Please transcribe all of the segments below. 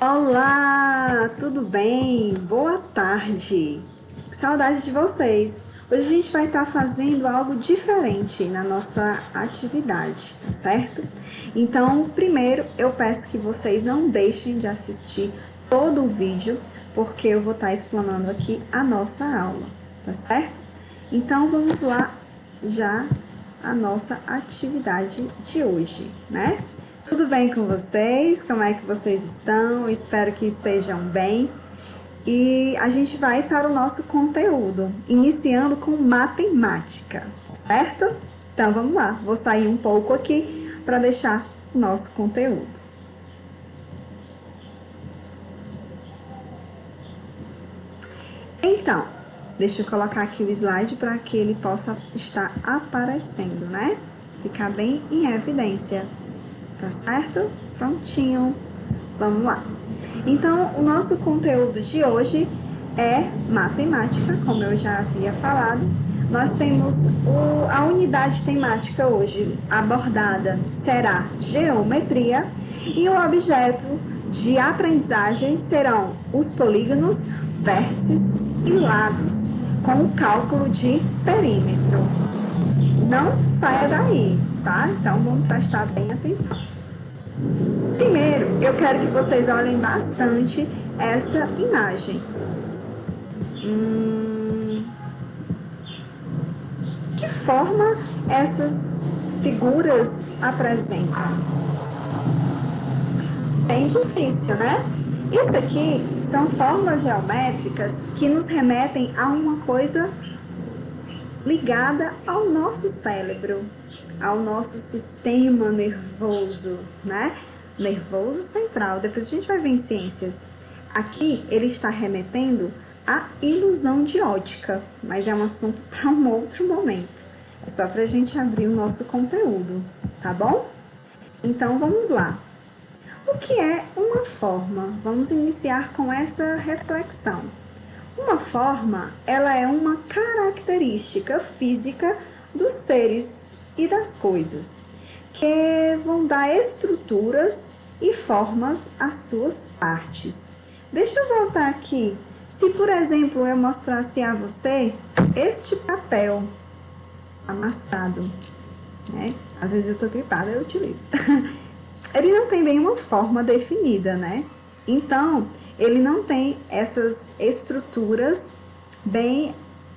Olá, tudo bem? Boa tarde. Saudade de vocês. Hoje a gente vai estar fazendo algo diferente na nossa atividade, tá certo? Então, primeiro eu peço que vocês não deixem de assistir todo o vídeo, porque eu vou estar explanando aqui a nossa aula, tá certo? Então, vamos lá já a nossa atividade de hoje, né? Tudo bem com vocês? Como é que vocês estão? Espero que estejam bem. E a gente vai para o nosso conteúdo, iniciando com matemática, certo? Então vamos lá, vou sair um pouco aqui para deixar o nosso conteúdo. Então, deixa eu colocar aqui o slide para que ele possa estar aparecendo, né? Ficar bem em evidência. Tá certo? Prontinho. Vamos lá. Então, o nosso conteúdo de hoje é matemática, como eu já havia falado. Nós temos a unidade temática hoje abordada será geometria e o objeto de aprendizagem serão os polígonos, vértices e lados, com o cálculo de perímetro. Não saia daí, tá? Então, vamos prestar bem atenção. Primeiro, eu quero que vocês olhem bastante essa imagem. Que forma essas figuras apresentam? Bem difícil, né? Isso aqui são formas geométricas que nos remetem a uma coisa ligada ao nosso cérebro, ao nosso sistema nervoso, né? Nervoso central. Depois a gente vai ver em ciências. Aqui ele está remetendo à ilusão de ótica, mas é um assunto para um outro momento. É só para a gente abrir o nosso conteúdo, tá bom? Então vamos lá. O que é uma forma? Vamos iniciar com essa reflexão. Uma forma, ela é uma característica física dos seres e das coisas, que vão dar estruturas e formas às suas partes. Deixa eu voltar aqui. Se, por exemplo, eu mostrasse a você este papel amassado, né? Às vezes eu tô gripada, eu utilizo. Ele não tem bem uma forma definida, né? Então, ele não tem essas estruturas bem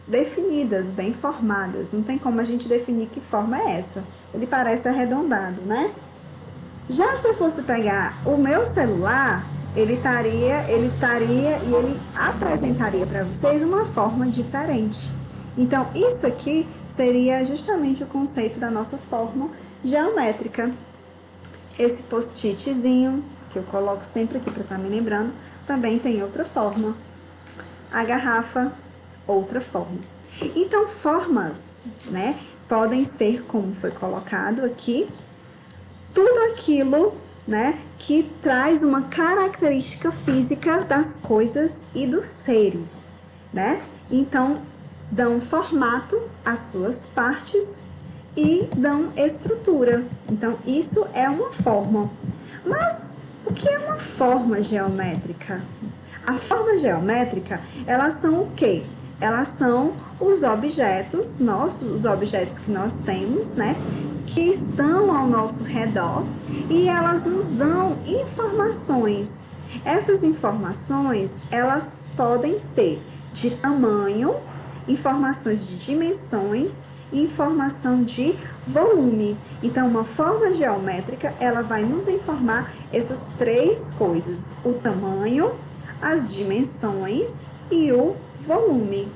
definidas, bem formadas. Não tem como a gente definir que forma é essa. Ele parece arredondado, né? Já se eu fosse pegar o meu celular, ele estaria e ele apresentaria para vocês uma forma diferente. Então, isso aqui seria justamente o conceito da nossa forma geométrica. Esse post-itzinho, que eu coloco sempre aqui para estar me lembrando, também tem outra forma. A garrafa, outra forma. Então, formas, né, podem ser, como foi colocado aqui, tudo aquilo, né, que traz uma característica física das coisas e dos seres, né? Então, dão formato às suas partes e dão estrutura. Então, isso é uma forma. Mas o que é uma forma geométrica? A forma geométrica, elas são o quê? Elas são os objetos nossos, os objetos que nós temos, né? Que estão ao nosso redor e elas nos dão informações. Essas informações, elas podem ser de tamanho, informações de dimensões e informação de volume. Então, uma forma geométrica, ela vai nos informar essas três coisas: o tamanho, as dimensões e o volume.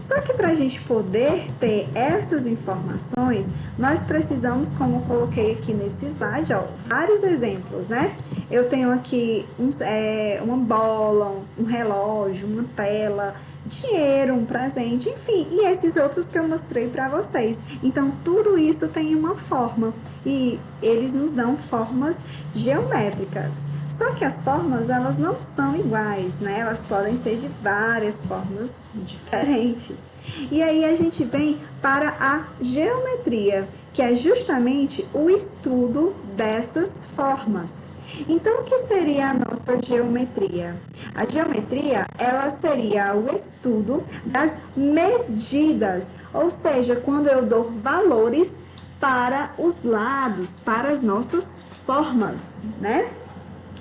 Só que para a gente poder ter essas informações, nós precisamos, como eu coloquei aqui nesse slide, ó, vários exemplos, né? Eu tenho aqui uma bola, um relógio, uma tela, dinheiro, um presente, enfim, e esses outros que eu mostrei para vocês. Então, tudo isso tem uma forma e eles nos dão formas geométricas. Só que as formas, elas não são iguais, né? Elas podem ser de várias formas diferentes. E aí a gente vem para a geometria, que é justamente o estudo dessas formas. Então, o que seria a nossa geometria? A geometria, ela seria o estudo das medidas, ou seja, quando eu dou valores para os lados, para as nossas formas, né?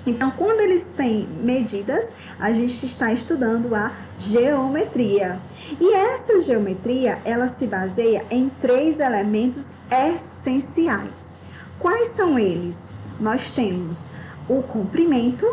Então, quando eles têm medidas, a gente está estudando a geometria. E essa geometria, ela se baseia em 3 elementos essenciais. Quais são eles? Nós temos o comprimento,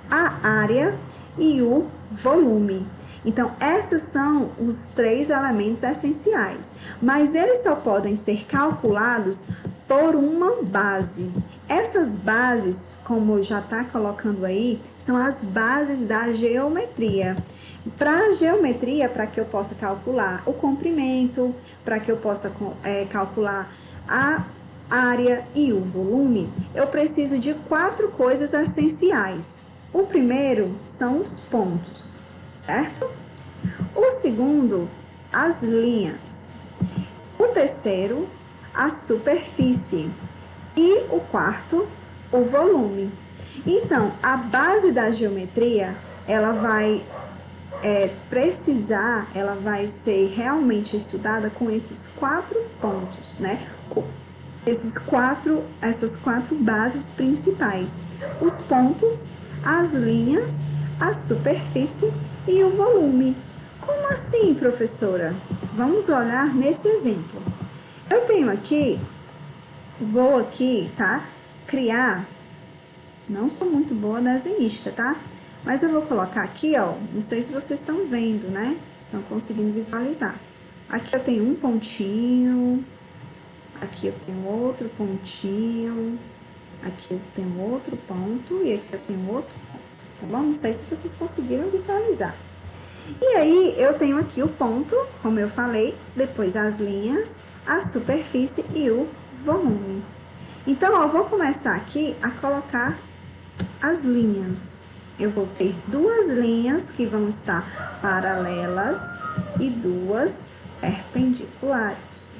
a área e o volume. Então, esses são os 3 elementos essenciais, mas eles só podem ser calculados por uma base. Essas bases, como já está colocando aí, são as bases da geometria. Para a geometria, para que eu possa calcular o comprimento, para que eu possa calcular a área e o volume, eu preciso de 4 coisas essenciais. O primeiro são os pontos, certo? O segundo, as linhas. O terceiro, a superfície. E o quarto, o volume. Então, a base da geometria, ela vai ela vai ser realmente estudada com esses 4 pontos, né? Essas quatro bases principais: os pontos, as linhas, a superfície e o volume. Como assim, professora? Vamos olhar nesse exemplo. Eu tenho aqui, vou aqui, tá? Criar, não sou muito boa desenhista, tá? Mas eu vou colocar aqui, ó, não sei se vocês estão vendo, né? Estão conseguindo visualizar. Aqui eu tenho um pontinho, aqui eu tenho outro pontinho, aqui eu tenho outro ponto e aqui eu tenho outro ponto, tá bom? Não sei se vocês conseguiram visualizar. E aí, eu tenho aqui o ponto, como eu falei, depois as linhas, a superfície e o volume. Então, ó, eu vou começar aqui a colocar as linhas. Eu vou ter 2 linhas que vão estar paralelas e 2 perpendiculares,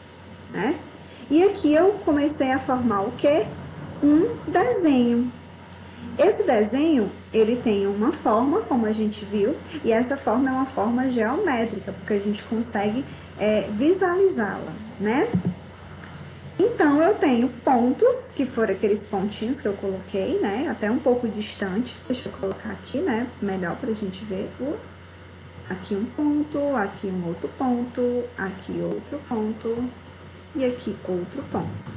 né? E aqui eu comecei a formar o quê? Um desenho. Esse desenho, ele tem uma forma, como a gente viu, e essa forma é uma forma geométrica, porque a gente consegue visualizá-la, né? Então, eu tenho pontos, que foram aqueles pontinhos que eu coloquei, né? Até um pouco distante. Deixa eu colocar aqui, né? Melhor pra gente ver. Aqui um ponto, aqui um outro ponto, aqui outro ponto e aqui outro ponto.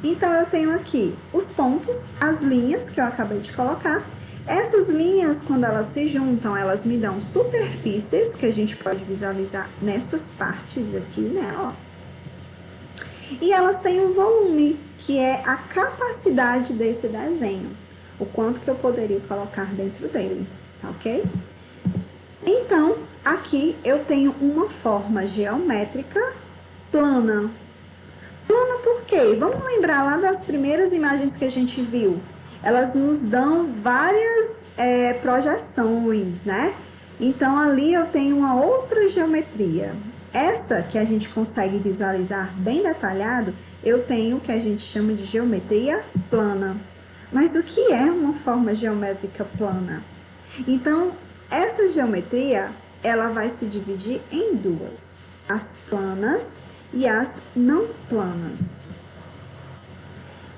Então, eu tenho aqui os pontos, as linhas que eu acabei de colocar. Essas linhas, quando elas se juntam, elas me dão superfícies, que a gente pode visualizar nessas partes aqui, né, ó. E elas têm um volume, que é a capacidade desse desenho. O quanto que eu poderia colocar dentro dele, tá ok? Então, aqui eu tenho uma forma geométrica plana. Plana por quê? Vamos lembrar lá das primeiras imagens que a gente viu. Elas nos dão várias projeções, né? Então, ali eu tenho uma outra geometria. Essa que a gente consegue visualizar bem detalhado, eu tenho o que a gente chama de geometria plana. Mas o que é uma forma geométrica plana? Então, essa geometria, ela vai se dividir em 2, as planas e as não planas.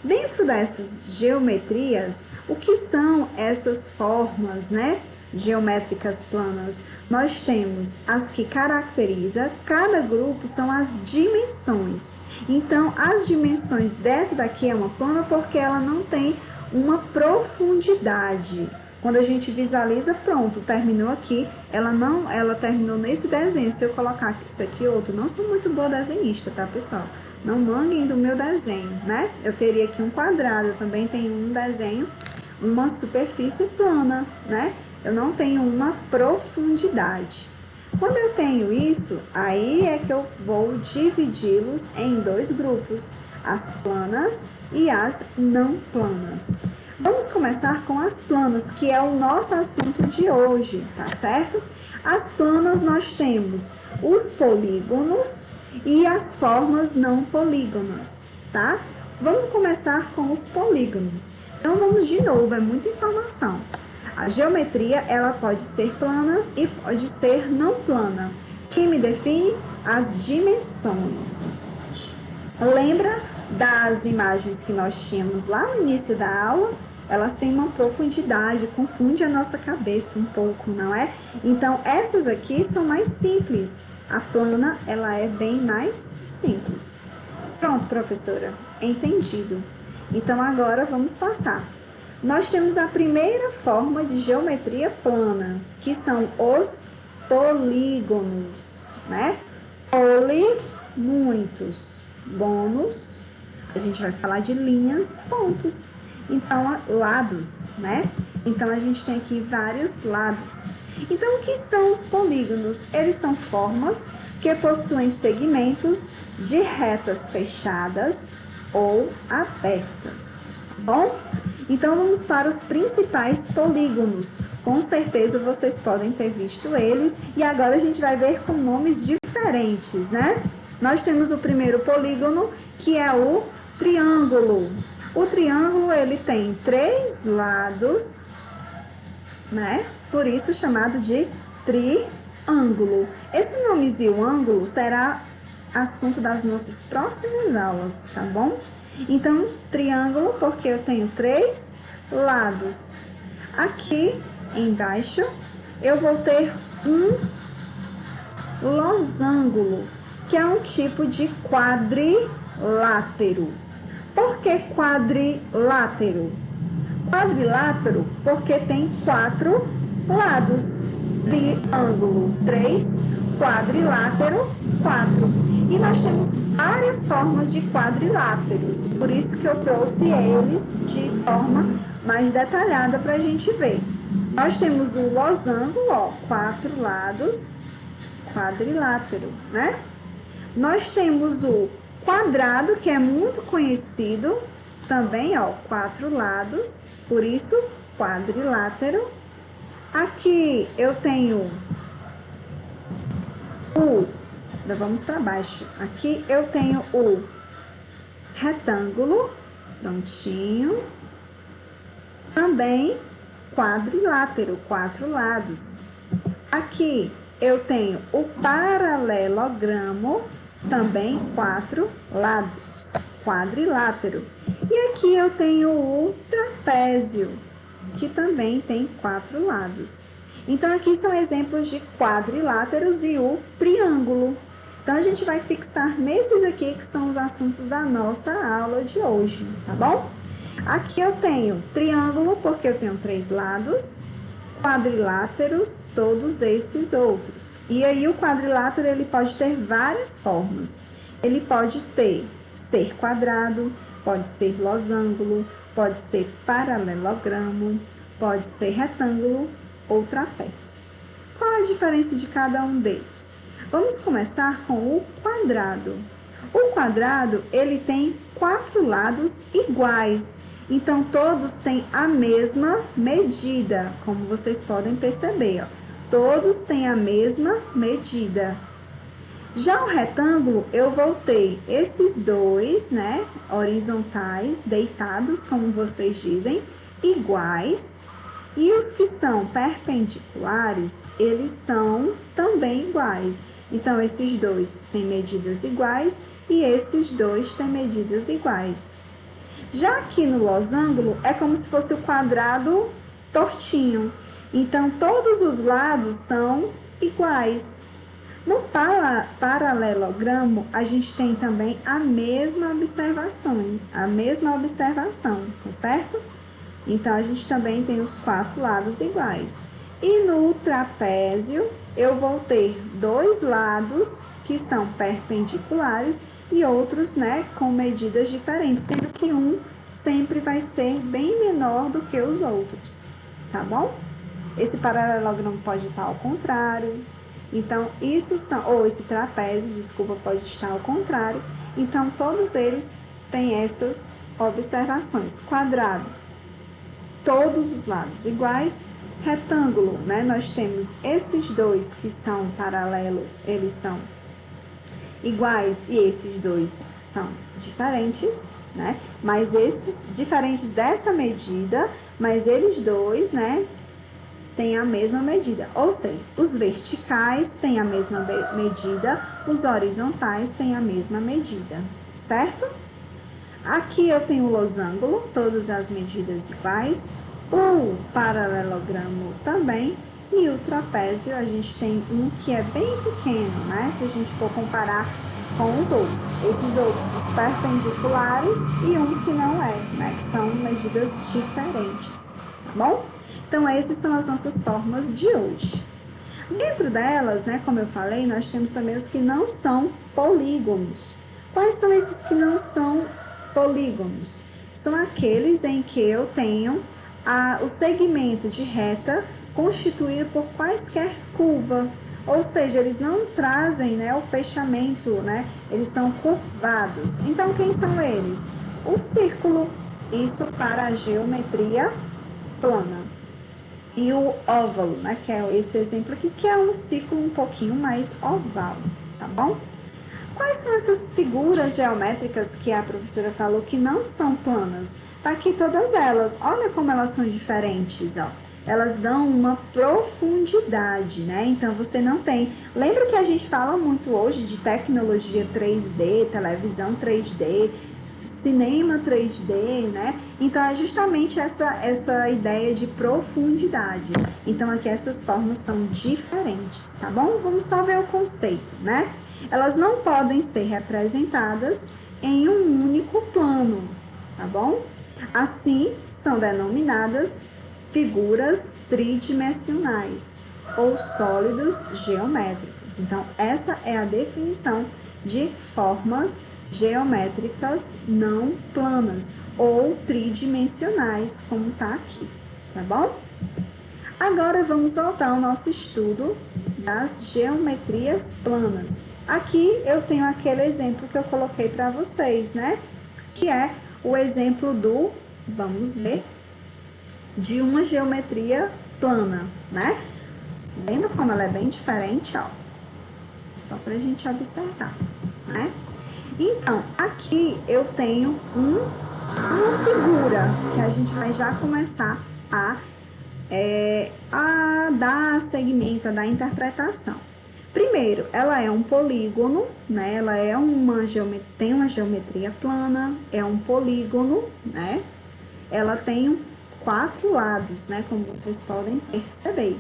Dentro dessas geometrias, o que são essas formas, né, geométricas planas? Nós temos as que caracteriza cada grupo, são as dimensões. Então, as dimensões dessa daqui é uma plana porque ela não tem uma profundidade. Quando a gente visualiza, pronto, terminou aqui, ela terminou nesse desenho. Se eu colocar isso aqui outro, não sou muito boa desenhista, tá, pessoal? Não manguem do meu desenho, né? Eu teria aqui um quadrado, eu também tenho um desenho, uma superfície plana, né? Eu não tenho uma profundidade. Quando eu tenho isso, aí é que eu vou dividi-los em 2 grupos, as planas e as não planas. Vamos começar com as planas, que é o nosso assunto de hoje, tá certo? As planas nós temos os polígonos e as formas não polígonas, tá? Vamos começar com os polígonos. Então, vamos de novo, é muita informação. A geometria, ela pode ser plana e pode ser não plana. Quem me define? As dimensões. Lembra das imagens que nós tínhamos lá no início da aula? Elas têm uma profundidade, confunde a nossa cabeça um pouco, não é? Então, essas aqui são mais simples. A plana, ela é bem mais simples. Pronto, professora, entendido. Então, agora vamos passar. Nós temos a primeira forma de geometria plana, que são os polígonos, né? Poli, muitos. Bônus, a gente vai falar de linhas, pontos. Então, lados, né? Então, a gente tem aqui vários lados. Então, o que são os polígonos? Eles são formas que possuem segmentos de retas fechadas ou abertas. Bom? Então, vamos para os principais polígonos. Com certeza, vocês podem ter visto eles. E agora, a gente vai ver com nomes diferentes, né? Nós temos o primeiro polígono, que é o triângulo. O triângulo, ele tem 3 lados, né? Por isso chamado de triângulo. Esse nomezinho ângulo será assunto das nossas próximas aulas, tá bom? Então, triângulo, porque eu tenho 3 lados. Aqui embaixo, eu vou ter um losango, que é um tipo de quadrilátero. Por que quadrilátero? Quadrilátero porque tem 4 lados. Triângulo, 3, quadrilátero, 4. E nós temos várias formas de quadriláteros, por isso que eu trouxe eles de forma mais detalhada para a gente ver. Nós temos o losango, ó, 4 lados, quadrilátero, né? Nós temos o quadrado, que é muito conhecido, também, ó, 4 lados, por isso, quadrilátero. Aqui eu tenho vamos para baixo. Aqui eu tenho o retângulo, prontinho. Também quadrilátero, 4 lados. Aqui eu tenho o paralelogramo, também 4 lados, quadrilátero. E aqui eu tenho o trapézio, que também tem 4 lados. Então, aqui são exemplos de quadriláteros e o triângulo. Então, a gente vai fixar nesses aqui que são os assuntos da nossa aula de hoje, tá bom? Aqui eu tenho triângulo, porque eu tenho 3 lados, quadriláteros, todos esses outros. E aí, o quadrilátero, ele pode ter várias formas. Ele pode ser quadrado, pode ser losango, pode ser paralelogramo, pode ser retângulo ou trapézio. Qual é a diferença de cada um deles? Vamos começar com o quadrado. O quadrado, ele tem 4 lados iguais. Então, todos têm a mesma medida, como vocês podem perceber, ó. Todos têm a mesma medida. Já o retângulo, eu vou ter esses dois, né, horizontais, deitados, como vocês dizem, iguais. E os que são perpendiculares, eles são também iguais. Então, esses dois têm medidas iguais e esses dois têm medidas iguais. Já aqui no losango, é como se fosse o quadrado tortinho. Então, todos os lados são iguais. No paralelogramo, a gente tem também a mesma observação, tá certo? Então, a gente também tem os 4 lados iguais. E no trapézio, eu vou ter 2 lados que são perpendiculares e outros, né, com medidas diferentes, sendo que um sempre vai ser bem menor do que os outros, tá bom? Esse paralelogramo pode estar ao contrário. Então, esse trapézio, desculpa, pode estar ao contrário. Então, todos eles têm essas observações. Quadrado, todos os lados iguais. Retângulo, né? Nós temos esses dois que são paralelos, eles são iguais e esses dois são diferentes, né? mas esses diferentes dessa medida, mas eles dois, né, têm a mesma medida. Ou seja, os verticais têm a mesma medida, os horizontais têm a mesma medida, certo? Aqui eu tenho o losango, todas as medidas iguais, o paralelogramo também, e o trapézio a gente tem um que é bem pequeno, né? Se a gente for comparar com os outros. Esses outros, os perpendiculares e um que não é, né? Que são medidas diferentes, tá bom? Então, essas são as nossas formas de hoje. Dentro delas, né, como eu falei, nós temos também os que não são polígonos. Quais são esses que não são polígonos? São aqueles em que eu tenho o segmento de reta constituído por quaisquer curva, ou seja, eles não trazem, né, o fechamento, né, eles são curvados. Então, quem são eles? O círculo, isso para a geometria plana. E o óvalo, né, que é esse exemplo aqui, que é um círculo um pouquinho mais oval, tá bom? Quais são essas figuras geométricas que a professora falou que não são planas? Tá aqui todas elas. Olha como elas são diferentes, ó. Elas dão uma profundidade, né? Então, você não tem... Lembra que a gente fala muito hoje de tecnologia 3D, televisão 3D, cinema 3D, né? Então, é justamente essa ideia de profundidade. Então, aqui essas formas são diferentes, tá bom? Vamos só ver o conceito, né? Elas não podem ser representadas em um único plano, tá bom? Assim, são denominadas figuras tridimensionais ou sólidos geométricos. Então, essa é a definição de formas geométricas não planas ou tridimensionais, como está aqui, tá bom? Agora, vamos voltar ao nosso estudo das geometrias planas. Aqui eu tenho aquele exemplo que eu coloquei para vocês, né? Que é o exemplo do, vamos ver, de uma geometria plana, né? Vendo como ela é bem diferente, ó. Só pra gente observar, né? Então, aqui eu tenho uma figura que a gente vai já começar a dar segmento, a dar interpretação. Primeiro, ela é um polígono, né? Ela é tem uma geometria plana, é um polígono, né? Ela tem 4 lados, né? Como vocês podem perceber.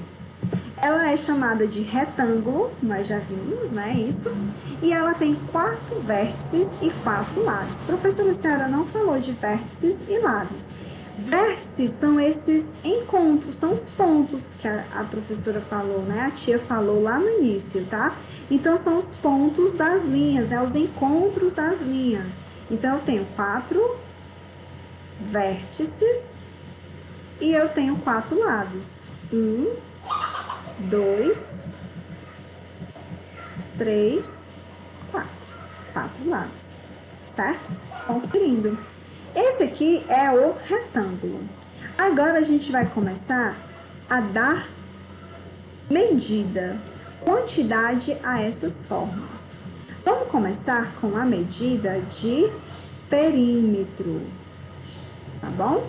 Ela é chamada de retângulo, nós já vimos, né? Isso. E ela tem 4 vértices e 4 lados. Professora, a senhora não falou de vértices e lados. Vértices são esses encontros, são os pontos que a professora falou, né? A tia falou lá no início, tá? Então, são os pontos das linhas, né? Os encontros das linhas. Então, eu tenho 4 vértices e eu tenho 4 lados. 1, 2, 3, 4. 4 lados, certo? Conferindo. Esse aqui é o retângulo. Agora a gente vai começar a dar medida, quantidade a essas formas. Vamos começar com a medida de perímetro, tá bom?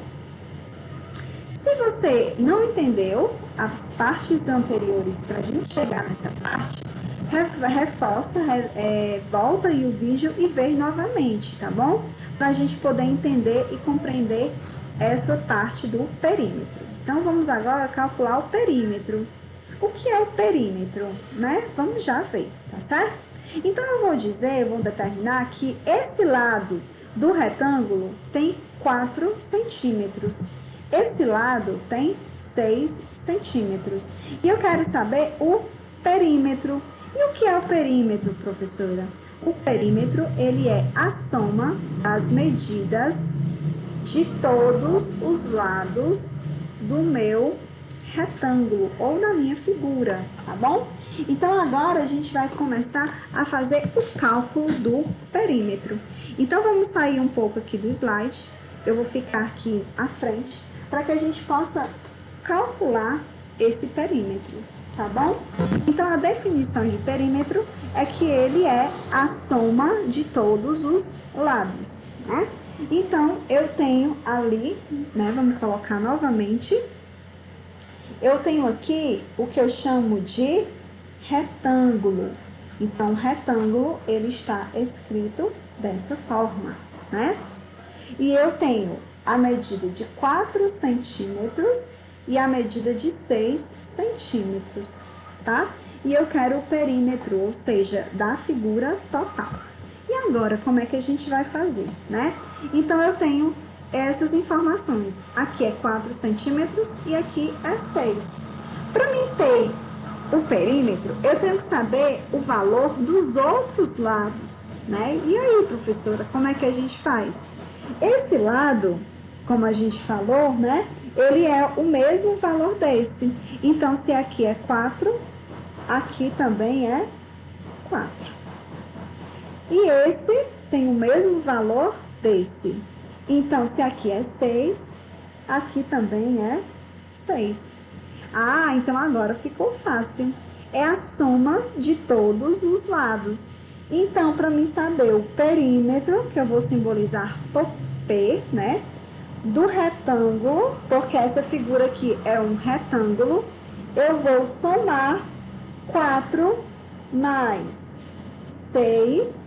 Se você não entendeu as partes anteriores para a gente chegar nessa parte, reforça, volta aí o vídeo e vê novamente, tá bom? Para a gente poder entender e compreender essa parte do perímetro. Então, vamos agora calcular o perímetro. O que é o perímetro, né? Vamos já ver, tá certo? Então, eu vou determinar que esse lado do retângulo tem 4 centímetros. Esse lado tem 6 centímetros. E eu quero saber o perímetro. E o que é o perímetro, professora? O perímetro, ele é a soma das medidas de todos os lados do meu retângulo ou da minha figura, tá bom? Então, agora a gente vai começar a fazer o cálculo do perímetro. Então, vamos sair um pouco aqui do slide. Eu vou ficar aqui à frente para que a gente possa calcular esse perímetro, tá bom? Então, a definição de perímetro é que ele é a soma de todos os lados, né? Então, eu tenho ali, né, vamos colocar novamente, eu tenho aqui o que eu chamo de retângulo. Então, retângulo, ele está escrito dessa forma, né? E eu tenho a medida de 4 centímetros e a medida de 6 centímetros, tá? E eu quero o perímetro, ou seja, da figura total. E agora, como é que a gente vai fazer, né? Então, eu tenho essas informações. Aqui é 4 centímetros e aqui é 6. Para mim ter o perímetro, eu tenho que saber o valor dos outros lados, né? E aí, professora, como é que a gente faz? Esse lado, como a gente falou, né? Ele é o mesmo valor desse. Então, se aqui é 4, aqui também é 4. E esse tem o mesmo valor desse. Então, se aqui é 6, aqui também é 6. Ah, então agora ficou fácil. É a soma de todos os lados. Então, para mim saber o perímetro, que eu vou simbolizar por P, né? Do retângulo, porque essa figura aqui é um retângulo, eu vou somar 4 mais 6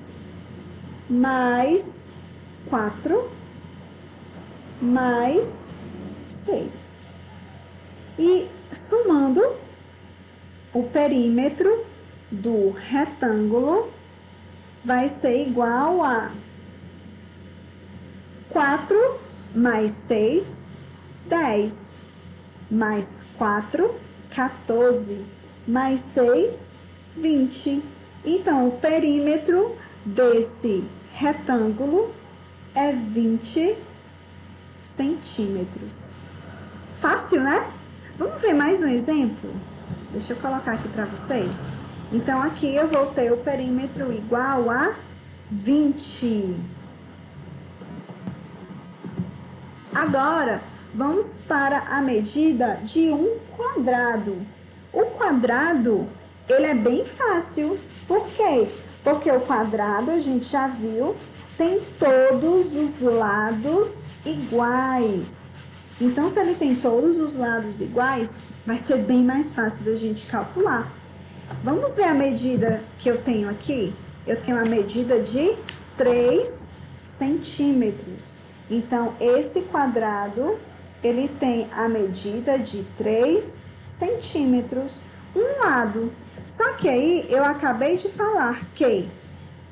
mais 4 mais 6. E somando o perímetro do retângulo vai ser igual a 4 mais 6, 10, mais 4, 14, mais 6, 20. Então, o perímetro desse retângulo é 20 centímetros. Fácil, né? Vamos ver mais um exemplo? Deixa eu colocar aqui para vocês. Então, aqui eu vou ter o perímetro igual a 20. Agora, vamos para a medida de um quadrado. O quadrado, ele é bem fácil. Por quê? Porque o quadrado, a gente já viu, tem todos os lados iguais. Então, se ele tem todos os lados iguais, vai ser bem mais fácil da gente calcular. Vamos ver a medida que eu tenho aqui? Eu tenho a medida de 3 centímetros. Então, esse quadrado, ele tem a medida de 3 centímetros, um lado. Só que aí, eu acabei de falar que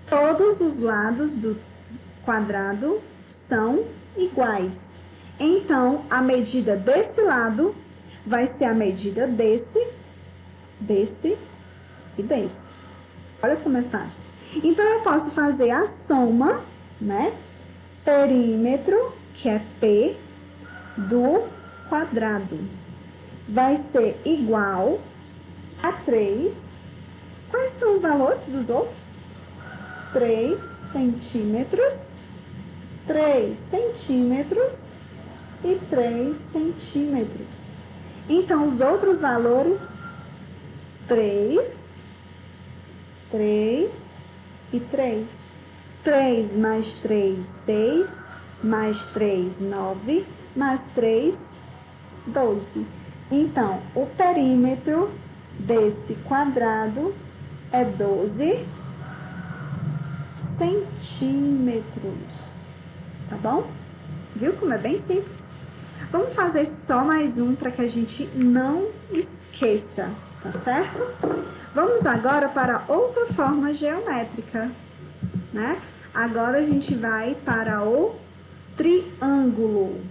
todos os lados do quadrado são iguais. Então, a medida desse lado vai ser a medida desse e desse. Olha como é fácil. Então, eu posso fazer a soma, né? Perímetro, que é P, do quadrado. Vai ser igual a 3. Quais são os valores dos outros? 3 centímetros, 3 centímetros e 3 centímetros. Então, os outros valores, 3 e 3. 3 mais 3, 6, mais 3, 9, mais 3, 12. Então, o perímetro desse quadrado é 12 centímetros. Tá bom? Viu como é bem simples? Vamos fazer só mais um para que a gente não esqueça, tá certo? Vamos agora para outra forma geométrica, né? Agora a gente vai para o triângulo.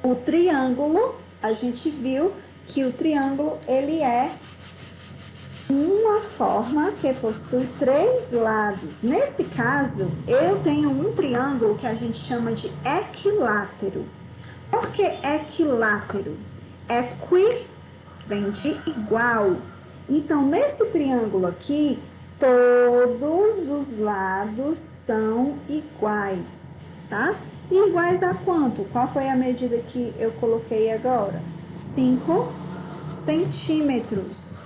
O triângulo, a gente viu que o triângulo, ele é uma forma que possui 3 lados. Nesse caso, eu tenho um triângulo que a gente chama de equilátero. Por que equilátero? Equi vem de igual. Então, nesse triângulo aqui, todos os lados são iguais, tá? E iguais a quanto? Qual foi a medida que eu coloquei agora? 5 centímetros.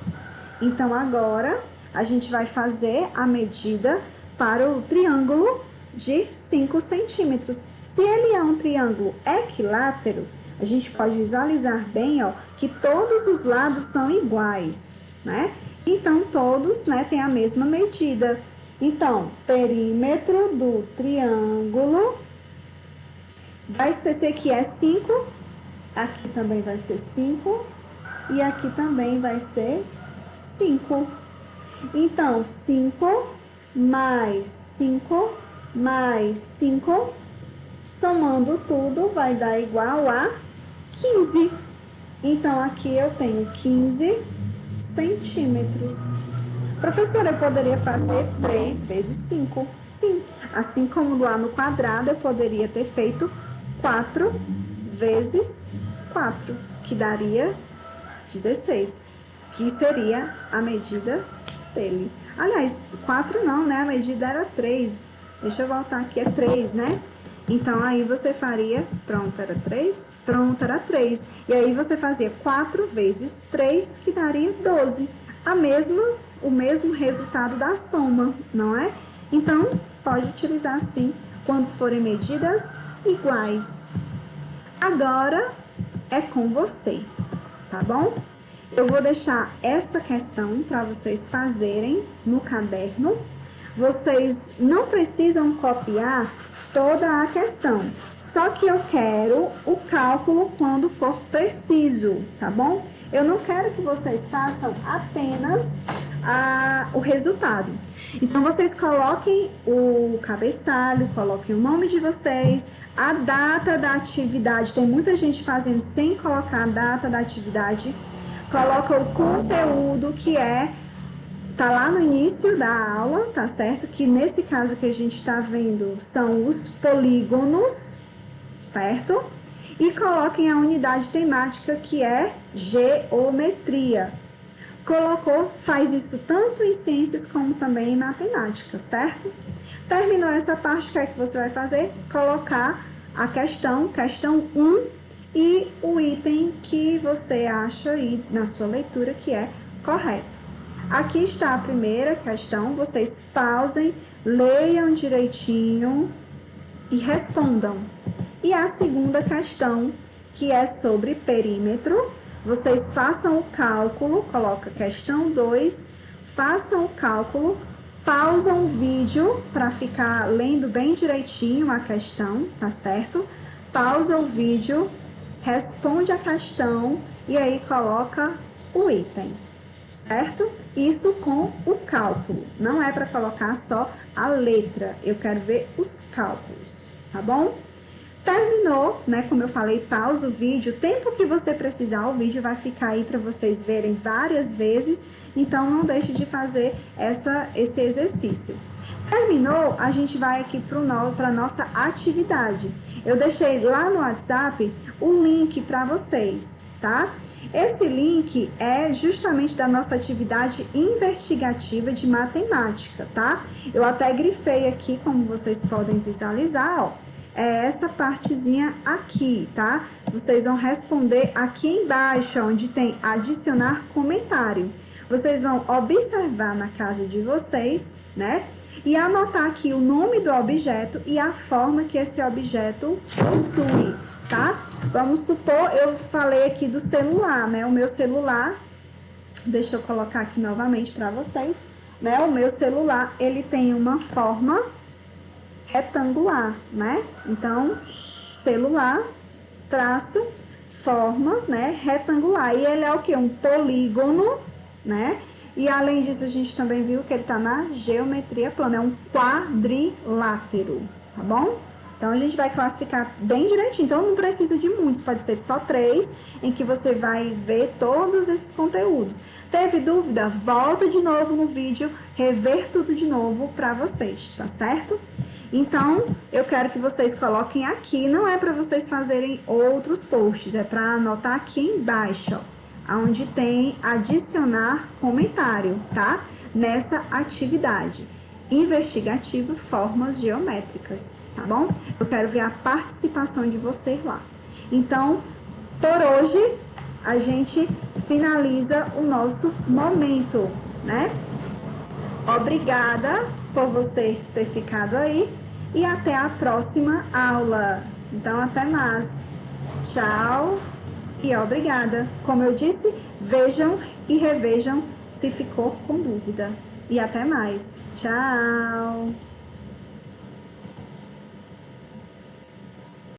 Então, agora, a gente vai fazer a medida para o triângulo de 5 centímetros. Se ele é um triângulo equilátero, a gente pode visualizar bem, ó, que todos os lados são iguais, né? Então, todos, né, têm a mesma medida. Então, perímetro do triângulo vai ser, esse aqui é 5, aqui também vai ser 5 e aqui também vai ser 5. Então, 5 mais 5 mais 5, somando tudo, vai dar igual a 15. Então, aqui eu tenho 15 centímetros. Professora, eu poderia fazer 3 vezes 5? Sim. Assim como lá no quadrado, eu poderia ter feito 4 vezes 4, que daria 16, que seria a medida dele. Aliás, 4 não, né? A medida era 3. Deixa eu voltar aqui, é 3, né? Então, aí você faria, pronto, era 3? Pronto, era 3. E aí você fazia 4 vezes 3, que daria 12. O mesmo resultado da soma, não é? Então, pode utilizar assim, quando forem medidas iguais. Agora, é com você, tá bom? Eu vou deixar essa questão para vocês fazerem no caderno. Vocês não precisam copiar toda a questão, só que eu quero o cálculo quando for preciso, tá bom? Eu não quero que vocês façam apenas o resultado. Então, vocês coloquem o cabeçalho, coloquem o nome de vocês, a data da atividade. Tem muita gente fazendo sem colocar a data da atividade. Coloca o conteúdo que tá lá no início da aula, tá certo? Que nesse caso que a gente está vendo são os polígonos, certo? E coloquem a unidade temática que é geometria. Colocou, faz isso tanto em ciências como também em matemática, certo? Terminou essa parte, o que é que você vai fazer? Colocar a questão 1 e o item que você acha aí na sua leitura que é correto. Aqui está a primeira questão, vocês pausem, leiam direitinho e respondam. E a segunda questão, que é sobre perímetro, vocês façam o cálculo, coloca questão 2, façam o cálculo, pausam o vídeo para ficar lendo bem direitinho a questão, tá certo? Pausa o vídeo, responde a questão e aí coloca o item, certo? Isso com o cálculo, não é para colocar só a letra, eu quero ver os cálculos, tá bom? Terminou, né? Como eu falei, pausa o vídeo. O tempo que você precisar, o vídeo vai ficar aí para vocês verem várias vezes. Então, não deixe de fazer esse exercício. Terminou, a gente vai aqui para a nossa atividade. Eu deixei lá no WhatsApp o link para vocês, tá? Esse link é justamente da nossa atividade investigativa de matemática, tá? Eu até grifei aqui, como vocês podem visualizar, ó. É essa partezinha aqui, tá? Vocês vão responder aqui embaixo, onde tem adicionar comentário. Vocês vão observar na casa de vocês, né? E anotar aqui o nome do objeto e a forma que esse objeto possui, tá? Vamos supor, eu falei aqui do celular, né? O meu celular, deixa eu colocar aqui novamente para vocês, né? O meu celular, ele tem uma forma retangular, né? Então, celular, traço, forma, né? Retangular. E ele é o quê? Um polígono, né? E além disso, a gente também viu que ele tá na geometria plana, é um quadrilátero, tá bom? Então, a gente vai classificar bem direitinho. Então, não precisa de muitos, pode ser só 3, em que você vai ver todos esses conteúdos. Teve dúvida? Volta de novo no vídeo, rever tudo de novo para vocês, tá certo? Então, eu quero que vocês coloquem aqui, não é para vocês fazerem outros posts, é para anotar aqui embaixo, ó, onde tem adicionar comentário, tá? Nessa atividade investigativa, formas geométricas, tá bom? Eu quero ver a participação de vocês lá. Então, por hoje, a gente finaliza o nosso momento, né? Obrigada por você ter ficado aí e até a próxima aula. Então, até mais. Tchau e obrigada. Como eu disse, vejam e revejam se ficou com dúvida. E até mais. Tchau!